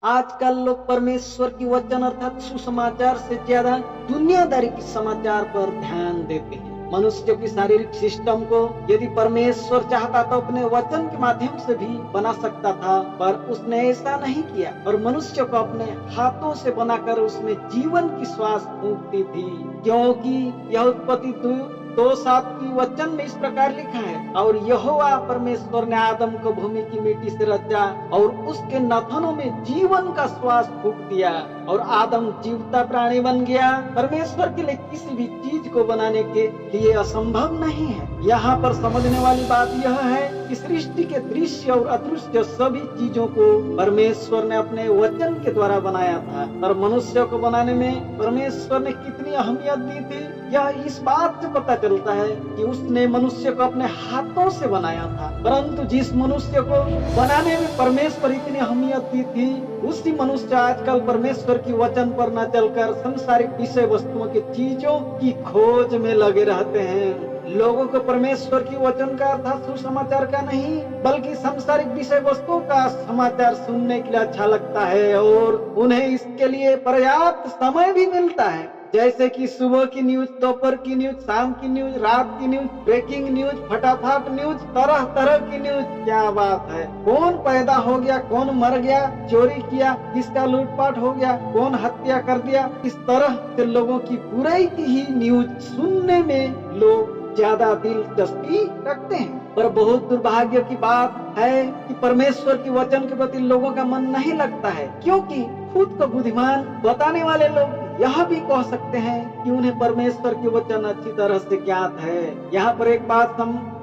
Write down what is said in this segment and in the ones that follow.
आजकल लोग परमेश्वर की वचन अर्थात सुसमाचार से ज्यादा दुनियादारी के समाचार पर ध्यान देते हैं। मनुष्य की शारीरिक सिस्टम को यदि परमेश्वर चाहता तो अपने वचन के माध्यम से भी बना सकता था, पर उसने ऐसा नहीं किया और मनुष्य को अपने हाथों से बनाकर उसमें जीवन की श्वास फूंकती थी। क्योंकि यह उत्पत्ति 2:7 की वचन में इस प्रकार लिखा है, और यहोवा परमेश्वर ने आदम को भूमि की मिट्टी से रचा और उसके नथनों में जीवन का श्वास फूंक दिया और आदम जीवता प्राणी बन गया। परमेश्वर के लिए किसी भी चीज को बनाने के लिए असंभव नहीं है। यहाँ पर समझने वाली बात यह है कि सृष्टि के दृश्य और अदृश्य सभी चीजों को परमेश्वर ने अपने वचन के द्वारा बनाया था। पर मनुष्य को बनाने में परमेश्वर ने कितनी अहमियत दी थी, यह इस बात से पता चलता है कि उसने मनुष्य को अपने हाथों से बनाया था। परंतु जिस मनुष्य को बनाने में परमेश्वर इतनी अहमियत दी थी, उसी मनुष्य आजकल परमेश्वर की वचन पर न चलकर संसारिक विषय वस्तुओं की चीजों की खोज में लगे रहते हैं। लोगों को परमेश्वर की वचन का अर्थात सुसमाचार का नहीं बल्कि सांसारिक विषय वस्तुओं का समाचार सुनने के लिए अच्छा लगता है और उन्हें इसके लिए पर्याप्त समय भी मिलता है। जैसे कि सुबह की न्यूज, दोपहर की न्यूज, शाम की न्यूज, रात की न्यूज, ब्रेकिंग न्यूज, फटाफट न्यूज, तरह तरह की न्यूज। क्या बात है, कौन पैदा हो गया, कौन मर गया, चोरी किया, किसका लूटपाट हो गया, कौन हत्या कर दिया, इस तरह से लोगों की बुराई की ही न्यूज सुनने में लोग ज्यादा दिलचस्पी रखते हैं। पर बहुत दुर्भाग्य की बात है कि परमेश्वर की वचन के प्रति लोगों का मन नहीं लगता है, क्योंकि खुद को बुद्धिमान बताने वाले लोग यह भी कह सकते हैं कि उन्हें परमेश्वर की वचन अच्छी तरह से ज्ञात है। यहाँ पर एक बात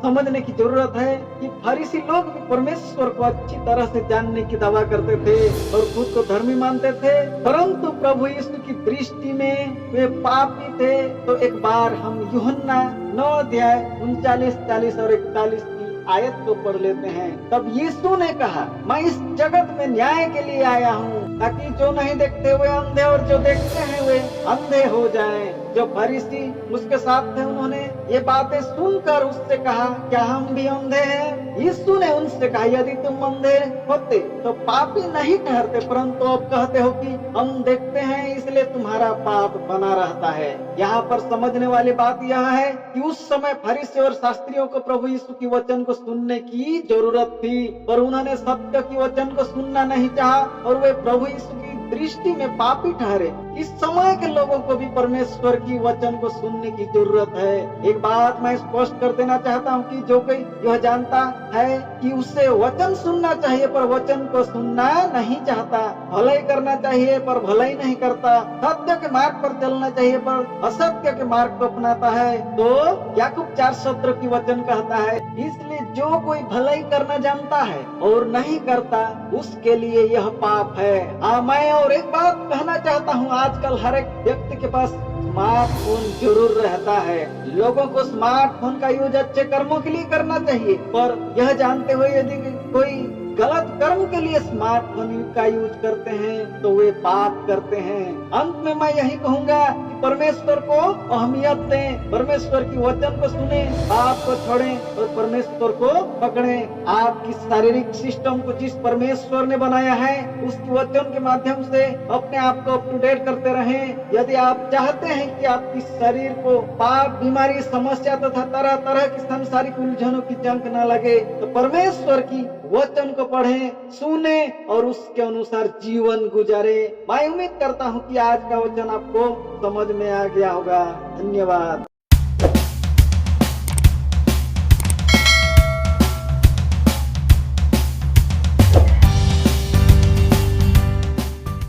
समझने की जरूरत है कि फरीसी लोग भी परमेश्वर को अच्छी तरह से जानने की दावा करते थे और खुद को धर्मी मानते थे, परंतु प्रभु यीशु की दृष्टि में वे पापी थे। तो एक बार हम यूहन्ना 9:39, 40 और 41 आयत को पढ़ लेते हैं। तब यीशु ने कहा, मैं इस जगत में न्याय के लिए आया हूँ, ताकि जो नहीं देखते हुए अंधे और जो देखते हैं वे अंधे हो जाएं। जो फरीसी उसके साथ थे उन्होंने ये बातें सुनकर उससे कहा, क्या हम भी अंधे हैं? यीशु ने उनसे कहा, यदि तुम अंधे होते तो पापी नहीं ठहरते, परंतु अब कहते हो कि हम देखते हैं इसलिए तुम्हारा पाप बना रहता है। यहाँ पर समझने वाली बात यह है कि उस समय फरीसी और शास्त्रियों को प्रभु यीशु की वचन को सुनने की जरूरत थी, पर उन्होंने सत्य की वचन को सुनना नहीं चाहा और वे प्रभु यीशु की दृष्टि में पापी ठहरे। इस समय के लोगों को भी परमेश्वर की वचन को सुनने की जरूरत है। एक बात मैं स्पष्ट कर देना चाहता हूँ कि जो कोई यह जानता है कि उसे वचन सुनना चाहिए पर वचन को सुनना नहीं चाहता, भलाई करना चाहिए पर भलाई नहीं करता, सत्य के मार्ग पर चलना चाहिए पर असत्य के मार्ग को अपनाता है, तो याकूब 4:17 की वचन कहता है, इसलिए जो कोई भलाई करना जानता है और नहीं करता उसके लिए यह पाप है। मैं और एक बात कहना चाहता हूँ, आजकल हर एक व्यक्ति के पास स्मार्टफोन जरूर रहता है। लोगों को स्मार्टफोन का यूज अच्छे कर्मों के लिए करना चाहिए, पर यह जानते हुए यदि कोई गलत कर्म के लिए स्मार्टफोन का यूज करते हैं तो वे पाप करते हैं। अंत में मैं यही कहूँगा कि परमेश्वर को अहमियत दें, परमेश्वर की वचन को सुने, पाप को छोड़ें और परमेश्वर को पकड़ें। आपकी शारीरिक सिस्टम को जिस परमेश्वर ने बनाया है उसकी वचन के माध्यम से अपने आप को अप टू डेट करते रहें। यदि आप चाहते हैं कि आपकी शरीर को पाप, बीमारी, समस्या तथा तरह तरह की सांसारिक उलझनों की जंक न लगे तो परमेश्वर की वचन को पढ़ें, सुने और उसके अनुसार जीवन गुजारे। मैं उम्मीद करता हूँ कि आज का वचन आपको समझ में आ गया होगा। धन्यवाद।